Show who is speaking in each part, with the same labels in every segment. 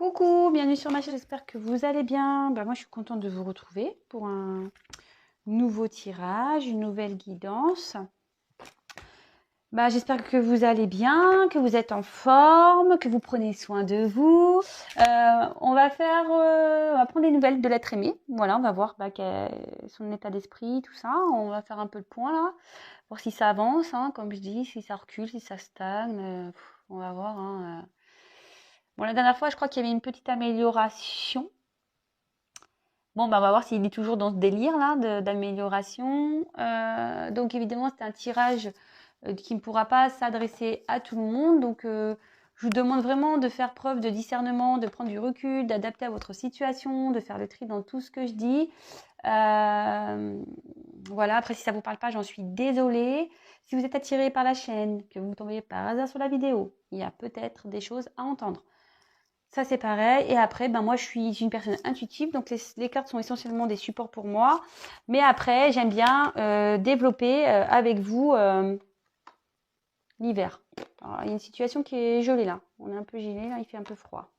Speaker 1: Coucou, bienvenue sur ma chaîne, j'espère que vous allez bien. Moi je suis contente de vous retrouver pour un nouveau tirage, une nouvelle guidance. J'espère que vous allez bien, que vous êtes en forme, que vous prenez soin de vous. On va prendre des nouvelles de l'être aimé. Voilà, on va voir son état d'esprit, tout ça. On va faire un peu le point là, voir si ça avance, hein, comme je dis, si ça recule, si ça stagne. On va voir. Bon, la dernière fois, je crois qu'il y avait une petite amélioration. On va voir s'il est toujours dans ce délire-là d'amélioration. Donc, évidemment, c'est un tirage qui ne pourra pas s'adresser à tout le monde. Donc, je vous demande vraiment de faire preuve de discernement, de prendre du recul, d'adapter à votre situation, de faire le tri dans tout ce que je dis. Voilà, après, si ça ne vous parle pas, j'en suis désolée. Si vous êtes attiré par la chaîne, que vous tombez par hasard sur la vidéo, il y a peut-être des choses à entendre. Ça, c'est pareil. Et après, moi, je suis une personne intuitive. Donc, les cartes sont essentiellement des supports pour moi. Mais après, j'aime bien développer avec vous l'hiver. Il y a une situation qui est gelée là. On est un peu gelé, là, il fait un peu froid.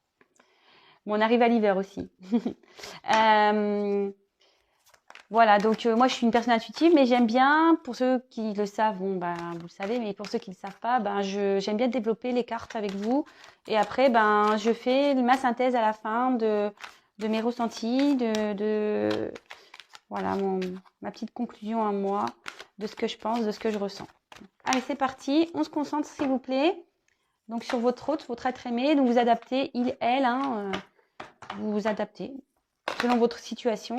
Speaker 1: Bon, on arrive à l'hiver aussi. Voilà, donc moi, je suis une personne intuitive. Mais j'aime bien, pour ceux qui le savent, vous le savez. Mais pour ceux qui ne le savent pas, j'aime bien développer les cartes avec vous. Et après, je fais ma synthèse à la fin de mes ressentis, voilà, ma petite conclusion à moi, de ce que je pense, de ce que je ressens. Allez, c'est parti. On se concentre, s'il vous plaît. Donc, sur votre hôte, votre être aimé. Donc, vous adaptez, il, elle, vous vous adaptez selon votre situation.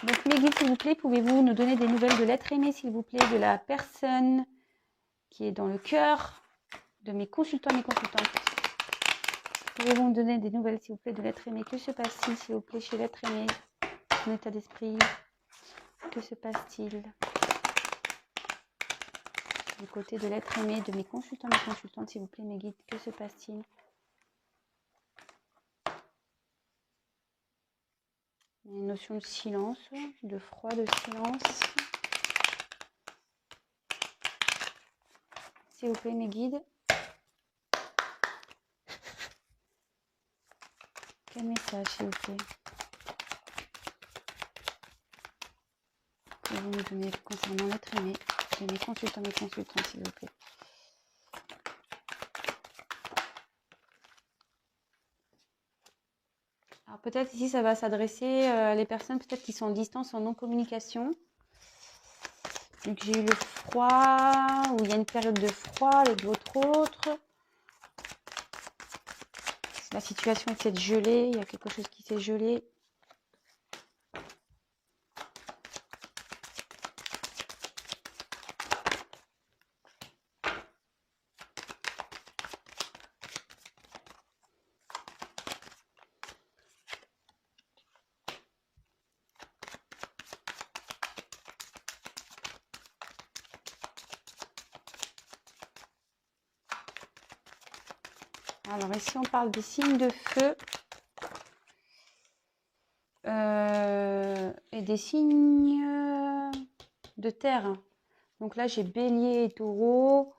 Speaker 1: Donc, mes guides, s'il vous plaît, pouvez-vous nous donner des nouvelles de l'être aimé, s'il vous plaît, de la personne qui est dans le cœur de mes consultants, mes consultantes. Pouvez-vous me donner des nouvelles, s'il vous plaît, de l'être aimé? Que se passe-t-il, s'il vous plaît, chez l'être aimé? Son état d'esprit? Que se passe-t-il du côté de l'être aimé, de mes consultants, mes consultantes, s'il vous plaît, mes guides? Que se passe-t-il? Il y a une notion de silence, de froid, de silence. S'il vous plaît, mes guides. Quel message, s'il vous plaît? Pouvez-vous me donner concernant l'être aimé de mes consultants, s'il vous plaît? Alors peut-être ici, ça va s'adresser à les personnes peut-être qui sont en distance, en non-communication. Donc j'ai eu le froid, ou il y a une période de froid avec votre autre. La situation est peut-être gelée, il y a quelque chose qui s'est gelé. Alors ici, on parle des signes de feu et des signes de terre. Donc là, j'ai bélier et taureau.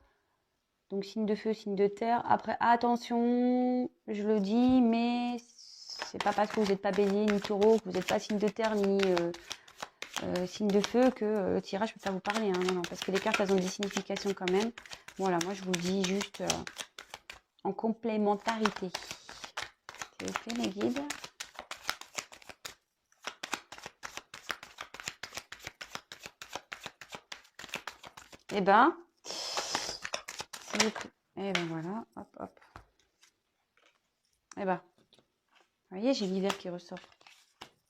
Speaker 1: Donc signe de feu, signe de terre. Après, attention, je le dis, mais c'est pas parce que vous n'êtes pas bélier ni taureau, que vous n'êtes pas signe de terre ni signe de feu que le tirage peut pas vous parler. Hein. Non, parce que les cartes, elles ont des significations quand même. Voilà, moi je vous le dis juste en complémentarité. S'il vous plaît, mes guides. Eh ben, s'il vous plaît. Et ben voilà, hop, hop. Eh ben, vous voyez, j'ai l'hiver qui ressort.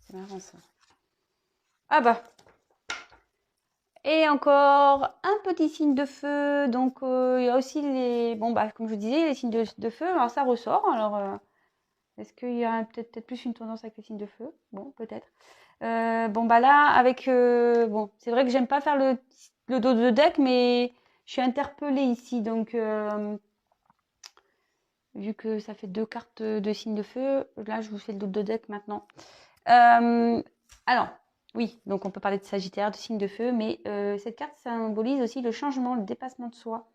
Speaker 1: C'est marrant ça. Ah bah. Et encore un petit signe de feu. Donc, il y a aussi les... comme je vous disais, les signes de feu. Alors, ça ressort. Alors, est-ce qu'il y a peut-être plus une tendance avec les signes de feu? Bon, peut-être. Là, avec... c'est vrai que j'aime pas faire le dos de deck, mais je suis interpellée ici. Donc, vu que ça fait 2 cartes de signes de feu, là, je vous fais le dos de deck maintenant. Alors... Oui, donc on peut parler de Sagittaire, de signe de feu, mais cette carte symbolise aussi le changement, le dépassement de soi.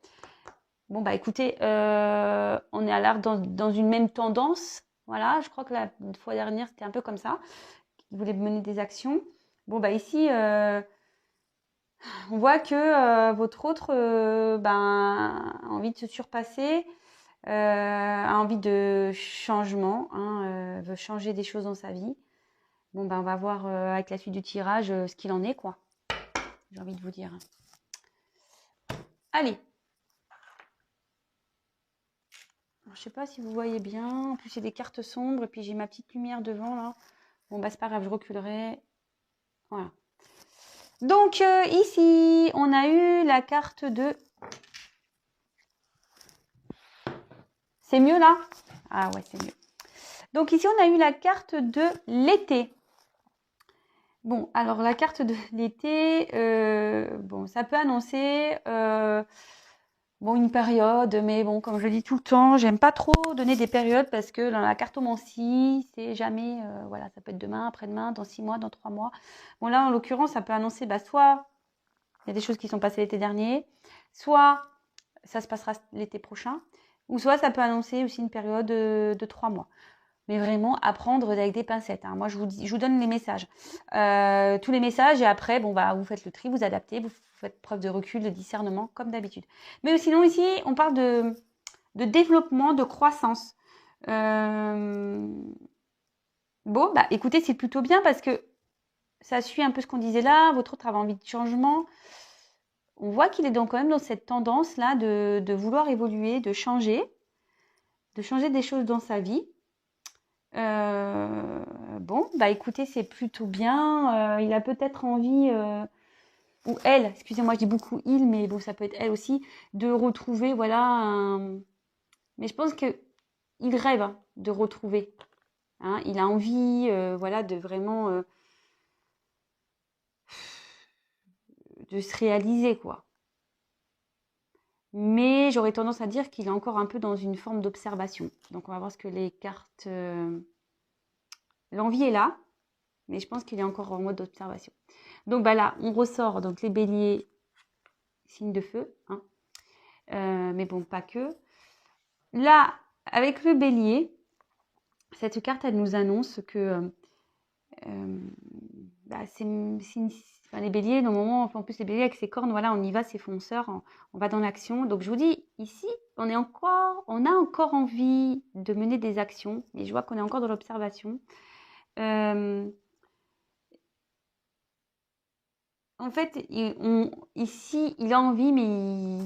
Speaker 1: Écoutez, on est à l'art dans une même tendance, Voilà, je crois que la fois dernière, c'était un peu comme ça. Il voulait mener des actions. Bon, bah ici, on voit que votre autre a envie de se surpasser, a envie de changement, hein, veut changer des choses dans sa vie. Bon, on va voir avec la suite du tirage ce qu'il en est, quoi. J'ai envie de vous dire. Allez. Alors, je sais pas si vous voyez bien. En plus, il y a des cartes sombres et puis j'ai ma petite lumière devant là. Bon, bah c'est pas grave, je reculerai. Voilà. Donc ici, on a eu la carte de... C'est mieux là? Ah ouais, c'est mieux. Donc ici, on a eu la carte de l'été. Bon, alors la carte de l'été, bon, ça peut annoncer une période, mais bon, comme je le dis tout le temps, j'aime pas trop donner des périodes parce que dans la cartomancie, c'est jamais, voilà, ça peut être demain, après-demain, dans 6 mois, dans 3 mois. Bon là, en l'occurrence, ça peut annoncer, soit il y a des choses qui sont passées l'été dernier, soit ça se passera l'été prochain, ou soit ça peut annoncer aussi une période de 3 mois. Mais vraiment, apprendre avec des pincettes. Hein. Moi, je vous donne les messages. Tous les messages, et après, vous faites le tri, vous adaptez, vous faites preuve de recul, de discernement, comme d'habitude. Mais sinon, ici, on parle de développement, de croissance. Bon, écoutez, c'est plutôt bien parce que ça suit un peu ce qu'on disait là. Votre autre avait envie de changement. On voit qu'il est donc quand même dans cette tendance-là de vouloir évoluer, de changer des choses dans sa vie. Écoutez, c'est plutôt bien. Il a peut-être envie, ou elle, excusez-moi, je dis beaucoup il, mais bon, ça peut être elle aussi, de retrouver, voilà, mais je pense que il rêve de retrouver. Hein, il a envie, voilà, de vraiment de se réaliser, quoi. Mais j'aurais tendance à dire qu'il est encore un peu dans une forme d'observation. Donc, on va voir ce que les cartes... L'envie est là, mais je pense qu'il est encore en mode d'observation. Donc là, on ressort donc les béliers, signe de feu, hein. Mais bon, pas que. Là, avec le bélier, cette carte, elle nous annonce que les béliers, normalement, en plus les béliers avec ses cornes, voilà, on y va, c'est fonceur, on va dans l'action. Donc je vous dis, ici, on a encore envie de mener des actions, mais je vois qu'on est encore dans l'observation. En fait, ici, il a envie, mais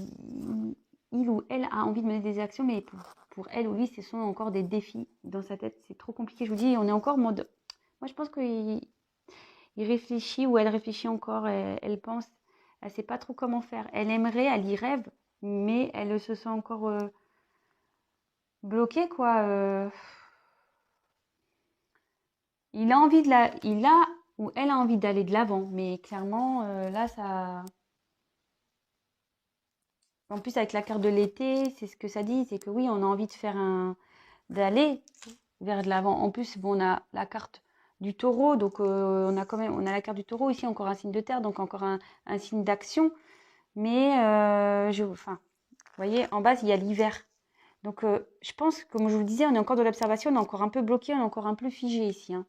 Speaker 1: il ou elle a envie de mener des actions, mais pour elle ou lui, ce sont encore des défis dans sa tête. C'est trop compliqué. Je vous dis, on est encore en mode... Moi, je pense qu'il réfléchit ou elle réfléchit encore. Elle pense, elle ne sait pas trop comment faire. Elle aimerait, elle y rêve, mais elle se sent encore bloquée, quoi. Il a ou elle a envie d'aller de l'avant, mais clairement, là, ça... En plus, avec la carte de l'été, c'est ce que ça dit, c'est que oui, on a envie d'aller vers de l'avant. En plus, bon, on a la carte du taureau, donc on a la carte du taureau ici, encore un signe de terre, donc encore un signe d'action. Mais vous voyez, en base, il y a l'hiver. Donc, je pense, comme je vous le disais, on est encore dans l'observation, on est encore un peu bloqué, on est encore un peu figé ici. Hein.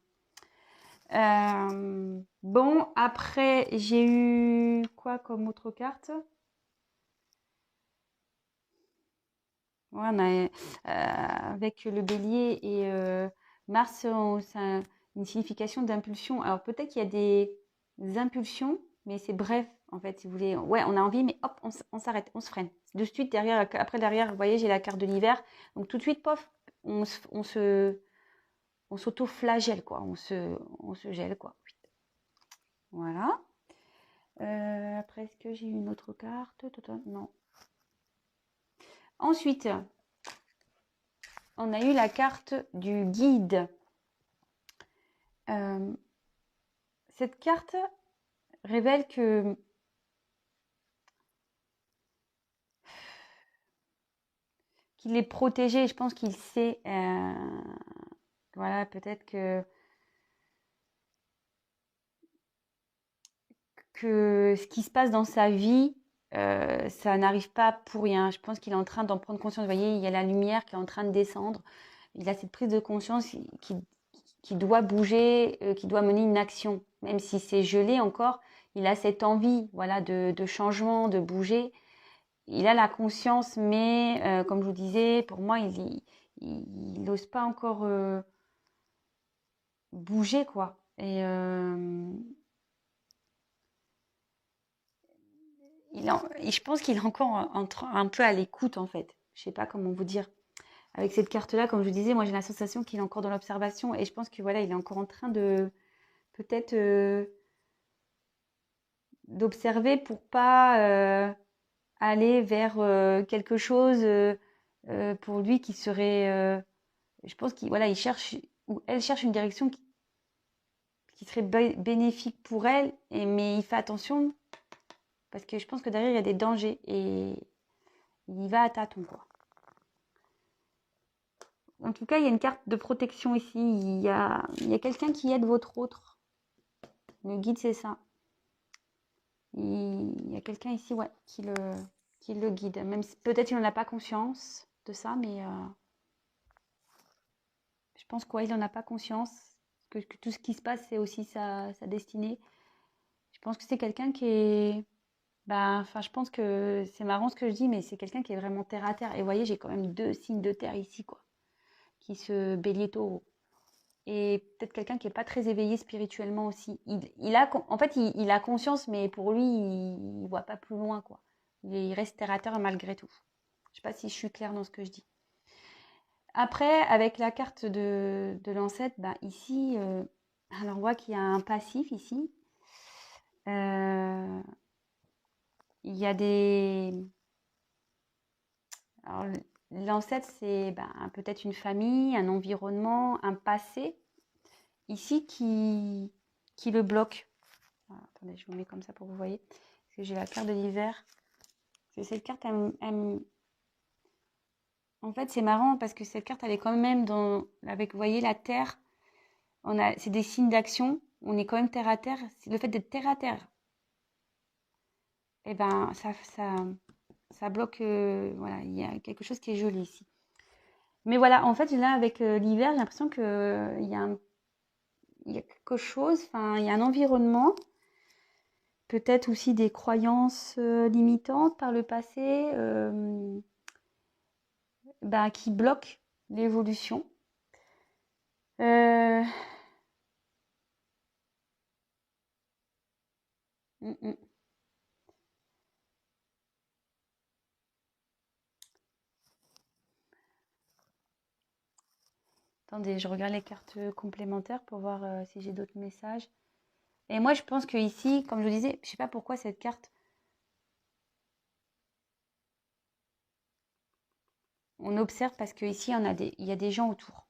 Speaker 1: Bon, après, j'ai eu quoi comme autre carte? Ouais, avec le bélier et Mars, c'est une signification d'impulsion. Alors peut-être qu'il y a des impulsions, mais c'est bref, en fait, si vous voulez. Ouais, on a envie, mais hop, on s'arrête, on se freine. De suite, derrière, vous voyez, j'ai la carte de l'hiver. Donc tout de suite, pof, on s'auto-flagelle, quoi. On se gèle, quoi. Voilà. Après, est-ce que j'ai une autre carte? Non. Ensuite, on a eu la carte du guide. Cette carte révèle que qu'il est protégé. Je pense qu'il sait. Voilà, peut-être que ce qui se passe dans sa vie, ça n'arrive pas pour rien. Je pense qu'il est en train d'en prendre conscience. Vous voyez, il y a la lumière qui est en train de descendre. il a cette prise de conscience qui doit bouger, qui doit mener une action. Même si c'est gelé encore, il a cette envie, voilà, de changement, de bouger. Il a la conscience, mais comme je vous disais, pour moi, il n'ose pas encore bouger, quoi. Et je pense qu'il est encore un peu à l'écoute, en fait. Je sais pas comment vous dire. Avec cette carte-là, comme je vous disais, moi j'ai la sensation qu'il est encore dans l'observation et je pense que voilà, il est encore en train de peut-être d'observer pour pas aller vers quelque chose pour lui qui serait. Je pense qu'il voilà, il cherche ou elle cherche une direction qui serait bénéfique pour elle, mais il fait attention parce que je pense que derrière il y a des dangers et il y va à tâtons, quoi. En tout cas, il y a une carte de protection ici. Il y a quelqu'un qui aide votre autre. Le guide, c'est ça. Il y a quelqu'un ici, ouais, qui le guide. Même si peut-être il n'en a pas conscience de ça, mais je pense qu'il n'en a pas conscience. Que tout ce qui se passe, c'est aussi sa destinée. Je pense que c'est quelqu'un qui est. Bah, enfin, je pense que c'est marrant ce que je dis, mais c'est quelqu'un qui est vraiment terre à terre. Et vous voyez, j'ai quand même 2 signes de terre ici, quoi, qui se bélier taureau. Et peut-être quelqu'un qui n'est pas très éveillé spirituellement aussi. En fait, il a conscience, mais pour lui, il ne voit pas plus loin, quoi. Il reste terre à terre malgré tout. Je ne sais pas si je suis claire dans ce que je dis. Après, avec la carte de l'ancêtre, bah, ici, alors on voit qu'il y a un passif ici. Il y a des... Alors, l'ancêtre, c'est bah, peut-être une famille, un environnement, un passé, ici, qui le bloque. Alors, attendez, je vous mets comme ça pour que vous voyez. Parce que j'ai la carte de l'hiver. Parce que cette carte, en fait, c'est marrant parce que cette carte, elle est quand même avec, vous voyez, la terre. C'est des signes d'action. On est quand même terre à terre. C'est le fait d'être terre à terre. Eh ben, ça bloque. Voilà, il y a quelque chose qui est joli ici. Mais voilà, en fait, là, avec l'hiver, j'ai l'impression il y a quelque chose. Enfin, il y a un environnement. Peut-être aussi des croyances limitantes par le passé bah, qui bloquent l'évolution. Euh, mm, mm. Attendez, je regarde les cartes complémentaires pour voir si j'ai d'autres messages. Et moi, je pense que ici, comme je vous disais, je sais pas pourquoi cette carte, on observe parce que ici, il y a des gens autour.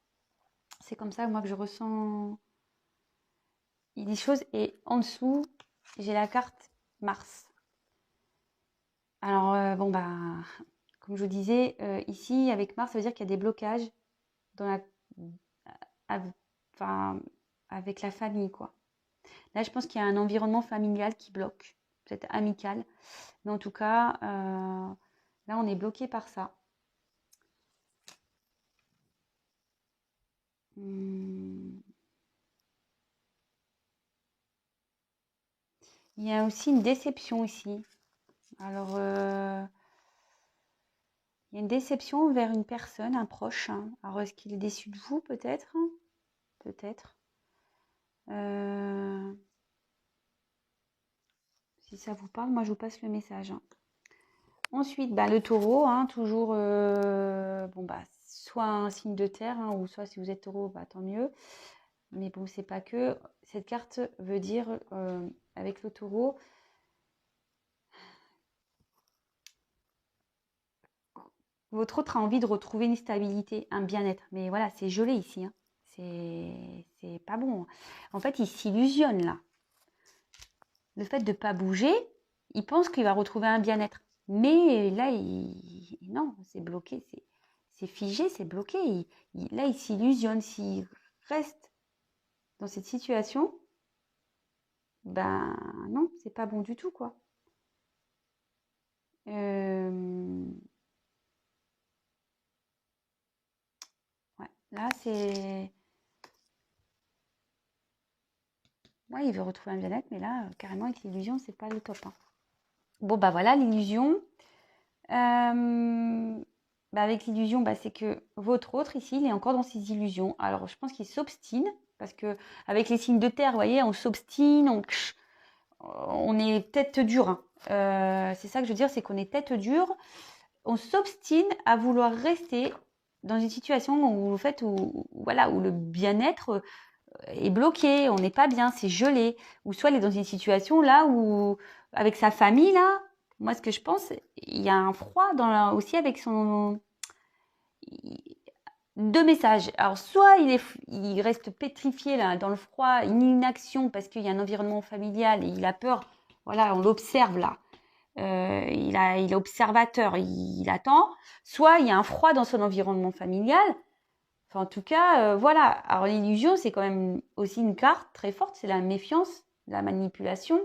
Speaker 1: C'est comme ça, moi, que je ressens des choses. Et en dessous, j'ai la carte Mars. Alors, bon, bah, comme je vous disais, ici, avec Mars, ça veut dire qu'il y a des blocages dans enfin, avec la famille, quoi. Là, je pense qu'il y a un environnement familial qui bloque, peut-être amical. Mais en tout cas, là, on est bloqué par ça. Il y a aussi une déception ici. Alors, il y a une déception vers une personne, un proche, hein. Alors, est-ce qu'il est déçu de vous, peut-être? Peut-être. Si ça vous parle, moi, je vous passe le message, hein. Ensuite, bah, le taureau, hein, toujours, bon, bah, soit un signe de terre, hein, ou soit si vous êtes taureau, bah, tant mieux. Mais bon, c'est pas que. Cette carte veut dire, avec le taureau, votre autre a envie de retrouver une stabilité, un bien-être. Mais voilà, c'est gelé ici, hein. C'est pas bon. En fait, il s'illusionne là. Le fait de ne pas bouger, il pense qu'il va retrouver un bien-être. Mais là, non, c'est bloqué, c'est figé, c'est bloqué. Là, il s'illusionne. S'il reste dans cette situation, ben non, c'est pas bon du tout, quoi. Ouais, Là, c'est... Ouais, il veut retrouver un bien-être, mais là, carrément, avec l'illusion, c'est pas le top, hein. Bon, bah voilà, l'illusion. Avec l'illusion, c'est que votre autre, ici, il est encore dans ses illusions. Alors, je pense qu'il s'obstine, parce que avec les signes de terre, vous voyez, on s'obstine, on est tête dure, hein. C'est ça que je veux dire, c'est qu'on est tête dure. On s'obstine à vouloir rester dans une situation où, voilà, où le bien-être est bloqué, on n'est pas bien, c'est gelé. Ou soit il est dans une situation là où, avec sa famille, là, moi ce que je pense, il y a un froid aussi avec son... Deux messages. Alors soit il reste pétrifié là, dans le froid, une inaction parce qu'il y a un environnement familial et il a peur. Voilà, on l'observe là. Il est observateur, il attend. Soit il y a un froid dans son environnement familial. Enfin, en tout cas, voilà. Alors l'illusion, c'est quand même aussi une carte très forte, c'est la méfiance, la manipulation,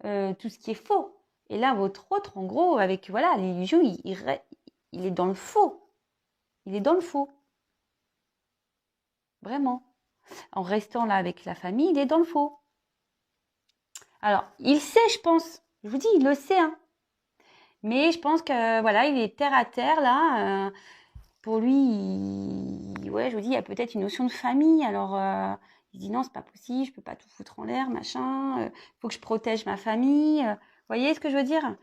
Speaker 1: tout ce qui est faux. Et là, votre autre, en gros, avec voilà, l'illusion, il est dans le faux. Il est dans le faux. Vraiment. En restant là avec la famille, il est dans le faux. Alors, il sait, je pense. Je vous dis, il le sait, hein. Mais je pense que voilà, il est terre à terre là. Pour lui, ouais, je vous dis, il y a peut-être une notion de famille. Alors, il se dit non, c'est pas possible, je peux pas tout foutre en l'air, machin. Faut que je protège ma famille. Vous voyez ce que je veux dire?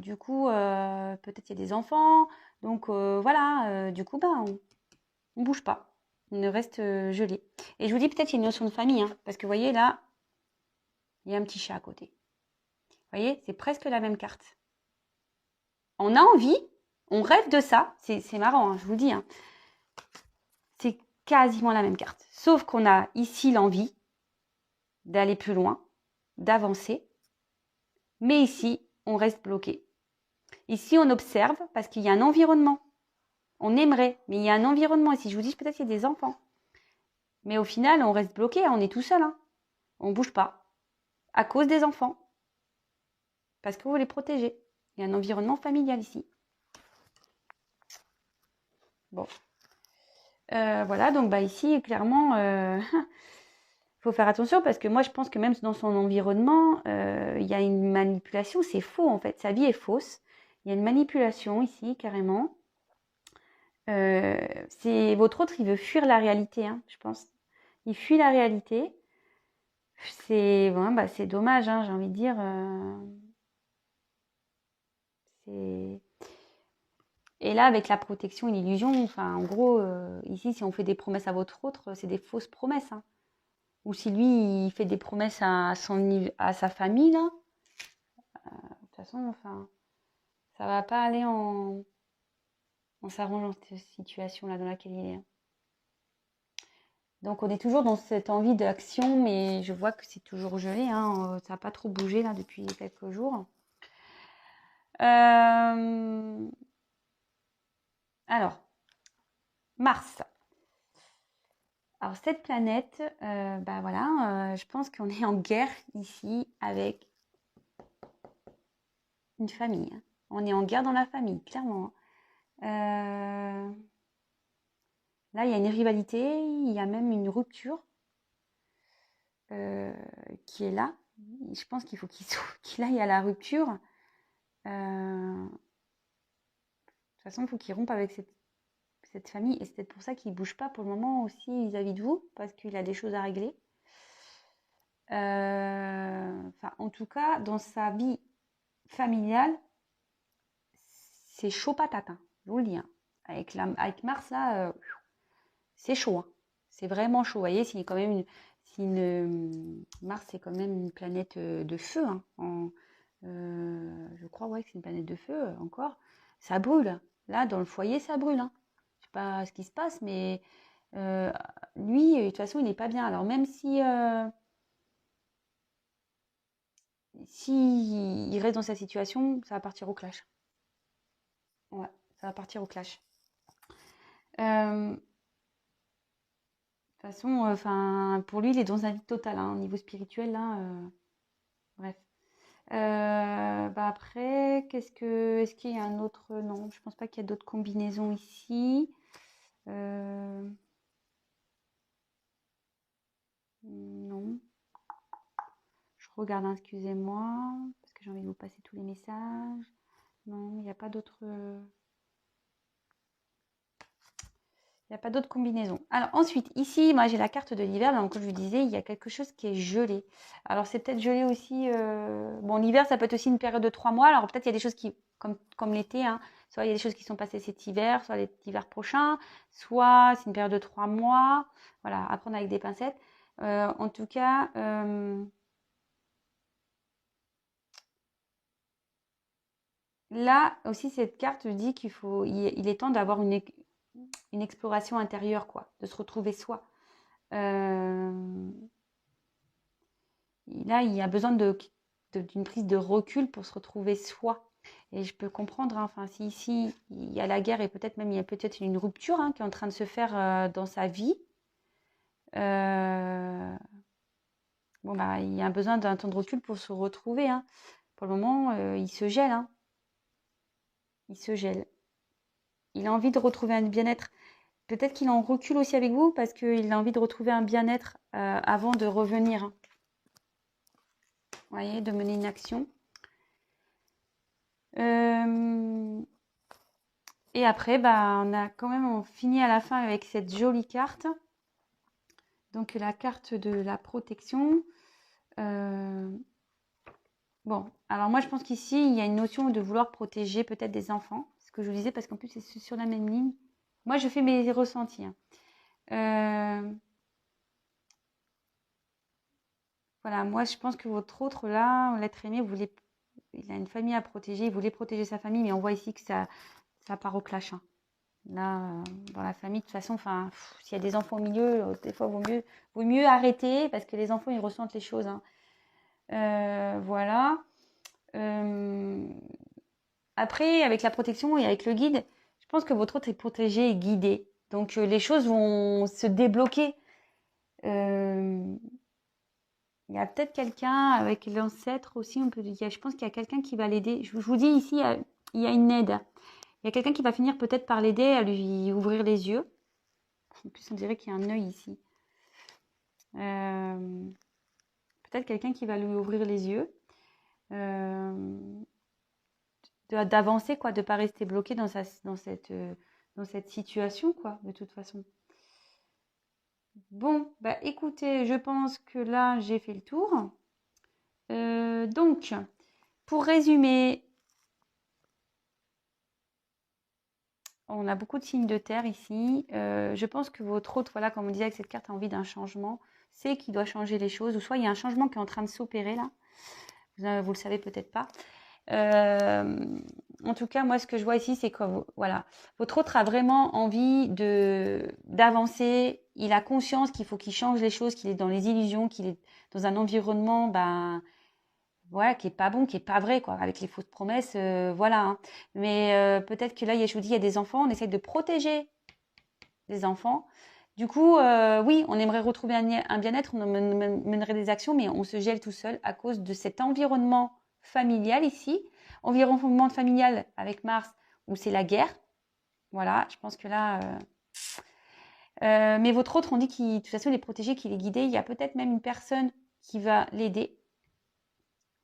Speaker 1: Du coup, peut-être il y a des enfants. Donc voilà, du coup, on bouge pas. On reste gelé. Et je vous dis peut-être qu'il y a une notion de famille, hein, parce que vous voyez là, il y a un petit chat à côté. Vous voyez, c'est presque la même carte. On a envie, on rêve de ça. C'est marrant, hein, je vous le dis, hein. C'est quasiment la même carte. Sauf qu'on a ici l'envie d'aller plus loin, d'avancer. Mais ici, on reste bloqué. Ici, on observe parce qu'il y a un environnement. On aimerait, mais il y a un environnement ici. Je vous dis, peut-être qu'il y a des enfants. Mais au final, on reste bloqué, on est tout seul, hein. On ne bouge pas. À cause des enfants. Parce que vous les protégez. Il y a un environnement familial ici. Bon. Voilà, donc ici, clairement, faut faire attention parce que moi, je pense que même dans son environnement, il y a une manipulation. C'est faux, en fait. Sa vie est fausse. Il y a une manipulation ici, carrément. C'est votre autre, il veut fuir la réalité, hein, je pense. Il fuit la réalité. C'est dommage, hein, j'ai envie de dire. Et là, avec la protection et l'illusion, enfin, en gros, ici, si on fait des promesses à votre autre, c'est des fausses promesses, hein. Ou si lui, il fait des promesses à sa famille, là, de toute façon, enfin, ça va pas aller en s'arrangeant dans cette situation-là dans laquelle il est, hein. Donc, on est toujours dans cette envie d'action, mais je vois que c'est toujours gelé, hein. Ça n'a pas trop bougé, là, depuis quelques jours. Alors, Mars. Alors, cette planète, voilà, je pense qu'on est en guerre ici avec une famille, hein. On est en guerre dans la famille, clairement. Là, il y a une rivalité, il y a même une rupture qui est là. Je pense qu'il faut qu'il aille à la rupture. De toute façon, il faut qu'il rompe avec cette famille. Et c'est peut-être pour ça qu'il ne bouge pas pour le moment aussi vis-à-vis de vous, parce qu'il a des choses à régler. En tout cas, dans sa vie familiale, c'est chaud patate, hein, je vous le dis, hein. Avec Mars, là, c'est chaud, hein. C'est vraiment chaud. Vous voyez, Mars, c'est quand même une planète de feu, hein. Je crois ouais, que c'est une planète de feu encore. Ça brûle. Là, dans le foyer, ça brûle, hein. Je sais pas ce qui se passe, mais lui, de toute façon, il n'est pas bien. Alors même si il reste dans sa situation, ça va partir au clash. Ouais, ça va partir au clash. De toute façon, pour lui, il est dans un vide total, hein, au niveau spirituel, là. Bref. Après, est-ce qu'il y a un autre? Non, je pense pas qu'il y a d'autres combinaisons ici. Non. Je regarde, hein, excusez-moi, parce que j'ai envie de vous passer tous les messages. Non, il n'y a pas d'autres... Il n'y a pas d'autres combinaisons. Alors ensuite, ici, moi j'ai la carte de l'hiver. Donc comme je vous disais, il y a quelque chose qui est gelé. Alors c'est peut-être gelé aussi... Bon, l'hiver, ça peut être aussi une période de 3 mois. Alors peut-être il y a des choses qui, comme l'été, hein, soit il y a des choses qui sont passées cet hiver, soit l'hiver prochain, soit c'est une période de 3 mois. Voilà, à prendre avec des pincettes. En tout cas... là aussi, cette carte dit il est temps d'avoir une exploration intérieure, quoi, de se retrouver soi. Là, il y a besoin d'une prise de recul pour se retrouver soi. Et je peux comprendre, hein, enfin, si ici, il y a la guerre et peut-être même il y a peut-être une rupture, hein, qui est en train de se faire dans sa vie. Bon, bah, il y a besoin d'un temps de recul pour se retrouver, hein. Pour le moment, il se gèle, hein. Il se gèle. Il a envie de retrouver un bien-être. Peut-être qu'il en recule aussi avec vous parce qu'il a envie de retrouver un bien-être avant de revenir, hein. Vous voyez, de mener une action. Et après, bah, on finit à la fin avec cette jolie carte. Donc la carte de la protection. Bon, alors moi je pense qu'ici, il y a une notion de vouloir protéger peut-être des enfants. C'est ce que je vous disais parce qu'en plus c'est sur la même ligne. Moi je fais mes ressentis, hein. Voilà, moi je pense que votre autre là, l'être aimé, il a une famille à protéger, il voulait protéger sa famille, mais on voit ici que ça part au clash, hein. Là, dans la famille, de toute façon, enfin, s'il y a des enfants au milieu, des fois, vaut mieux arrêter parce que les enfants, ils ressentent les choses, hein. Voilà. Après, avec la protection et avec le guide, je pense que votre autre est protégé et guidé. Donc, les choses vont se débloquer. Il y a peut-être quelqu'un avec l'ancêtre aussi, on peut dire. Je pense qu'il y a quelqu'un qui va l'aider. Je vous dis ici, il y a une aide. Il y a quelqu'un qui va finir peut-être par l'aider à lui ouvrir les yeux. En plus, on dirait qu'il y a un œil ici. Peut-être quelqu'un qui va lui ouvrir les yeux. D'avancer, quoi, de ne pas rester bloqué dans cette situation, quoi, de toute façon. Bon, bah écoutez, je pense que là, j'ai fait le tour. Donc, pour résumer, on a beaucoup de signes de terre ici. Je pense que votre hôte, voilà, comme on disait avec cette carte, a envie d'un changement. C'est qu'il doit changer les choses. Ou soit il y a un changement qui est en train de s'opérer là. Vous le savez peut-être pas. En tout cas, moi, ce que je vois ici, c'est que voilà, votre autre a vraiment envie d'avancer. Il a conscience qu'il faut qu'il change les choses, qu'il est dans les illusions, qu'il est dans un environnement, ben, voilà, qui est pas bon, qui est pas vrai, quoi, avec les fausses promesses, voilà, hein. Mais peut-être que là, je vous dis, il y a des enfants, on essaie de protéger les enfants. Du coup, oui, on aimerait retrouver un bien-être, on mènerait des actions, mais on se gèle tout seul à cause de cet environnement familial ici. Environnement familial avec Mars, où c'est la guerre. Voilà, je pense que là... mais votre autre, on dit qu'il, de toute façon, il est protégé, qu'il est guidé. Il y a peut-être même une personne qui va l'aider,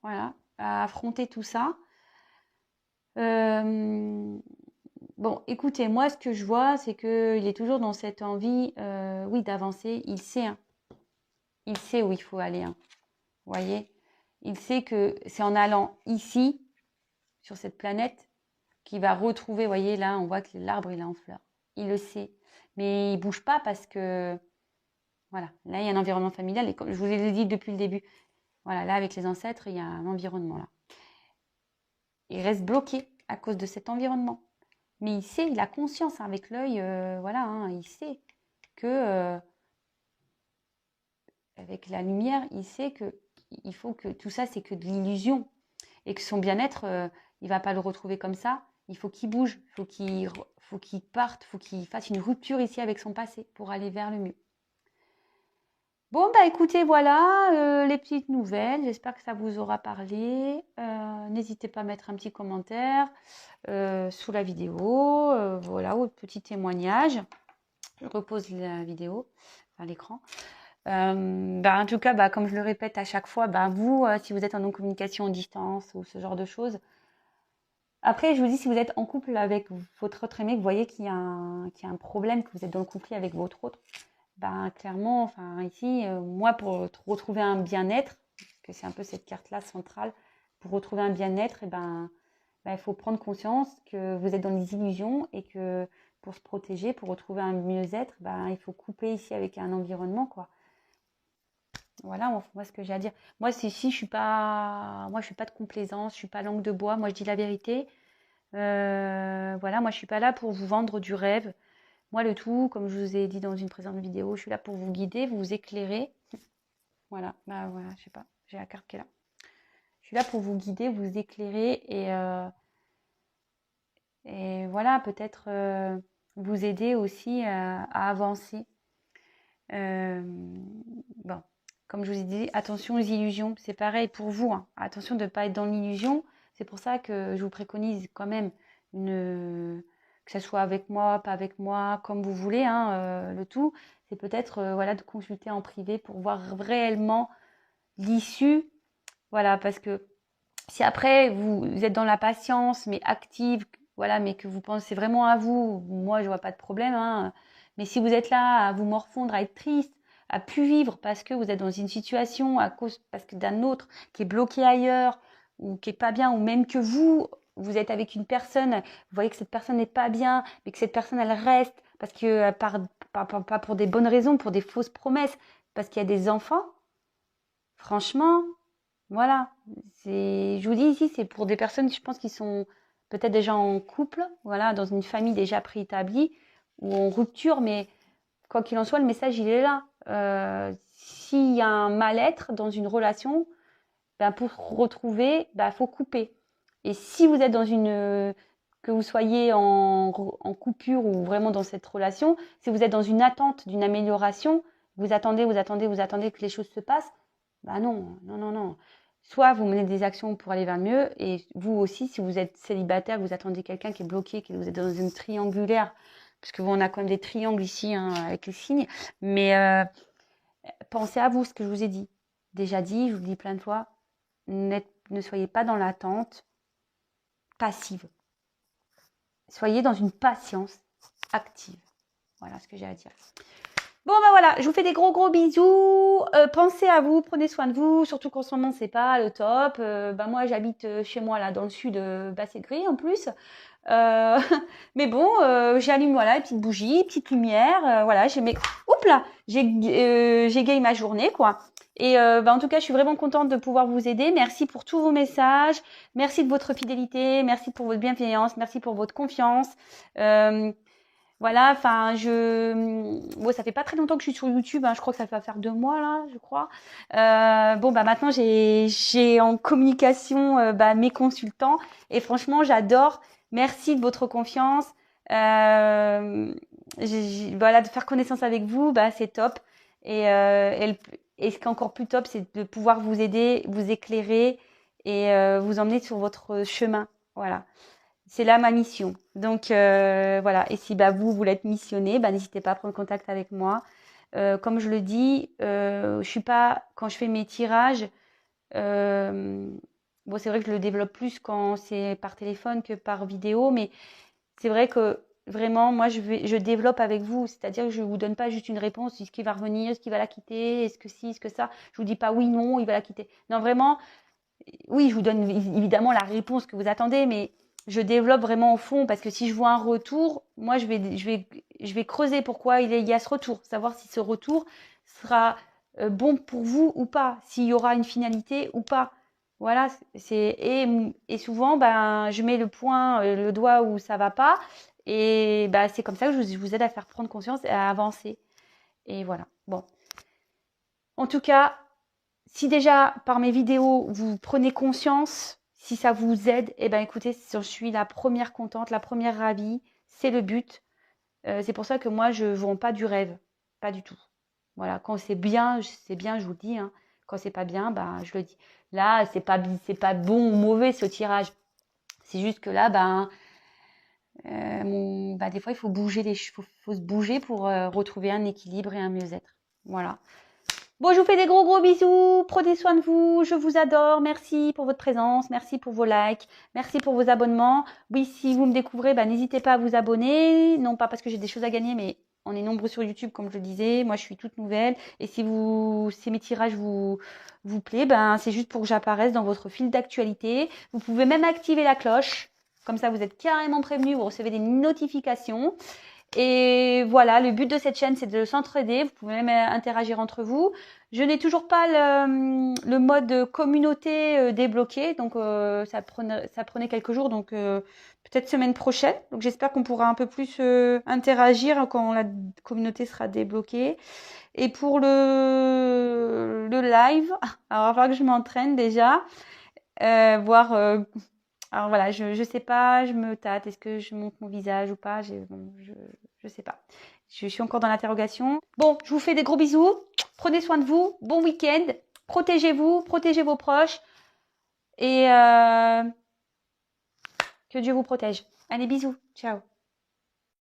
Speaker 1: voilà, à affronter tout ça. Bon, écoutez, moi, ce que je vois, c'est qu'il est toujours dans cette envie, oui, d'avancer. Il sait, hein. Il sait où il faut aller, hein. Vous voyez? Il sait que c'est en allant ici, sur cette planète, qu'il va retrouver, vous voyez, là, on voit que l'arbre, il est en fleurs. Il le sait. Mais il bouge pas parce que, voilà, là, il y a un environnement familial. Et comme je vous l'ai dit depuis le début, voilà, là, avec les ancêtres, il y a un environnement, là. Il reste bloqué à cause de cet environnement. Mais il sait, il a conscience, hein, avec l'œil, voilà, hein, il sait que, avec la lumière, il sait que il faut que tout ça, c'est que de l'illusion. Et que son bien-être, il va pas le retrouver comme ça. Il faut qu'il bouge, il faut qu'il parte, il faut qu'il fasse une rupture ici avec son passé pour aller vers le mieux. Bon, bah écoutez, voilà les petites nouvelles. J'espère que ça vous aura parlé. N'hésitez pas à mettre un petit commentaire sous la vidéo, voilà, ou petit témoignage. Je repose la vidéo, enfin l'écran. En tout cas, comme je le répète à chaque fois, vous, si vous êtes en non-communication à distance ou ce genre de choses, après, je vous dis, si vous êtes en couple avec votre autre aimé, que vous voyez qu'il y a un problème, que vous êtes dans le conflit avec votre autre, clairement, enfin ici, moi, pour retrouver un bien-être, parce que c'est un peu cette carte-là centrale, pour retrouver un bien-être, il faut prendre conscience que vous êtes dans les illusions et que pour se protéger, pour retrouver un mieux-être, il faut couper ici avec un environnement, quoi. Voilà, moi, ce que j'ai à dire. Moi, c'est ici, moi, je suis pas de complaisance, je suis pas langue de bois. Moi, je dis la vérité. Voilà, moi, je suis pas là pour vous vendre du rêve. Moi, le tout, comme je vous ai dit dans une précédente vidéo, je suis là pour vous guider, vous éclairer. Voilà, voilà, je sais pas, j'ai la carte qui est là. Je suis là pour vous guider, vous éclairer et voilà, peut-être vous aider aussi à avancer. Bon, comme je vous ai dit, attention aux illusions. C'est pareil pour vous, hein. Attention de ne pas être dans l'illusion. C'est pour ça que je vous préconise quand même que ce soit avec moi, pas avec moi, comme vous voulez, hein, le tout. C'est peut-être voilà, de consulter en privé pour voir réellement l'issue. Voilà, parce que si après vous êtes dans la patience, mais active, voilà, mais que vous pensez vraiment à vous, moi je vois pas de problème, hein. Mais si vous êtes là à vous morfondre, à être triste, à plus vivre parce que vous êtes dans une situation parce que d'un autre qui est bloqué ailleurs ou qui est pas bien, ou même que vous êtes avec une personne, vous voyez que cette personne n'est pas bien, mais que cette personne elle reste parce que pas pour des bonnes raisons, pour des fausses promesses, parce qu'il y a des enfants. Franchement, voilà, je vous dis ici, c'est pour des personnes, je pense, qui sont peut-être déjà en couple, voilà, dans une famille déjà préétablie ou en rupture, mais quoi qu'il en soit, le message, il est là. S'il y a un mal-être dans une relation, pour retrouver, faut couper. Et si vous êtes que vous soyez en coupure ou vraiment dans cette relation, si vous êtes dans une attente d'une amélioration, vous attendez que les choses se passent, non, non, non, non. Soit vous menez des actions pour aller vers le mieux, et vous aussi, si vous êtes célibataire, vous attendez quelqu'un qui est bloqué, que vous êtes dans une triangulaire, parce que on a quand même des triangles ici, hein, avec les signes, mais pensez à vous, ce que je vous ai dit. Déjà dit, je vous le dis plein de fois, ne soyez pas dans l'attente passive. Soyez dans une patience active. Voilà ce que j'ai à dire. Bon, voilà, je vous fais des gros gros bisous. Pensez à vous, prenez soin de vous, surtout qu'en ce moment, c'est pas le top. Moi, j'habite chez moi, là, dans le sud, c'est gris en plus. Mais bon, j'allume, voilà, une petite bougie, petite lumière. Voilà, oups là, j'égaye ma journée, quoi. Et en tout cas, je suis vraiment contente de pouvoir vous aider. Merci pour tous vos messages. Merci de votre fidélité. Merci pour votre bienveillance. Merci pour votre confiance. Voilà, enfin, ça fait pas très longtemps que je suis sur YouTube, hein, je crois que ça va faire 2 mois là, je crois. Maintenant j'ai en communication mes consultants et franchement j'adore. Merci de votre confiance. Voilà, de faire connaissance avec vous, c'est top. Et ce qui est encore plus top, c'est de pouvoir vous aider, vous éclairer et vous emmener sur votre chemin. Voilà. C'est là ma mission. Donc voilà. Et si vous l'êtes missionné, n'hésitez pas à prendre contact avec moi. Comme je le dis, je suis pas quand je fais mes tirages. C'est vrai que je le développe plus quand c'est par téléphone que par vidéo, mais c'est vrai que vraiment moi je développe avec vous, c'est-à-dire que je vous donne pas juste une réponse, est-ce qu'il va revenir, est-ce qu'il va la quitter, est-ce que si, est-ce que ça. Je vous dis pas oui, non, il va la quitter. Non, vraiment, oui, je vous donne évidemment la réponse que vous attendez, mais je développe vraiment au fond parce que si je vois un retour, moi je vais creuser pourquoi il y a ce retour, savoir si ce retour sera bon pour vous ou pas, s'il y aura une finalité ou pas. Voilà, et souvent je mets le doigt où ça va pas et c'est comme ça que je vous aide à faire prendre conscience et à avancer. Et voilà. Bon. En tout cas, si déjà par mes vidéos vous prenez conscience, si ça vous aide, écoutez, je suis la première contente, la première ravie, c'est le but. C'est pour ça que moi je ne vends pas du rêve, pas du tout. Voilà, quand c'est bien, je vous le dis, hein. Quand c'est pas bien, je le dis. Là, c'est pas bon ou mauvais ce tirage. C'est juste que là, des fois, il faut bouger faut se bouger pour retrouver un équilibre et un mieux-être. Voilà. Bon, je vous fais des gros bisous. Prenez soin de vous. Je vous adore. Merci pour votre présence. Merci pour vos likes. Merci pour vos abonnements. Oui, si vous me découvrez, n'hésitez pas à vous abonner. Non pas parce que j'ai des choses à gagner, mais on est nombreux sur YouTube, comme je le disais. Moi, je suis toute nouvelle. Et si mes tirages vous plaît, c'est juste pour que j'apparaisse dans votre fil d'actualité. Vous pouvez même activer la cloche. Comme ça, vous êtes carrément prévenus. Vous recevez des notifications. Et voilà, le but de cette chaîne, c'est de s'entraider. Vous pouvez même interagir entre vous. Je n'ai toujours pas le mode communauté débloqué, donc ça prenait quelques jours, donc peut-être semaine prochaine. Donc j'espère qu'on pourra un peu plus interagir quand la communauté sera débloquée. Et pour le live, alors il va falloir que je m'entraîne déjà, voir. Alors voilà, je sais pas, je me tâte. Est-ce que je monte mon visage ou pas? Je sais pas. Je suis encore dans l'interrogation. Bon, je vous fais des gros bisous. Prenez soin de vous. Bon week-end. Protégez-vous, protégez vos proches. Et que Dieu vous protège. Allez, bisous. Ciao.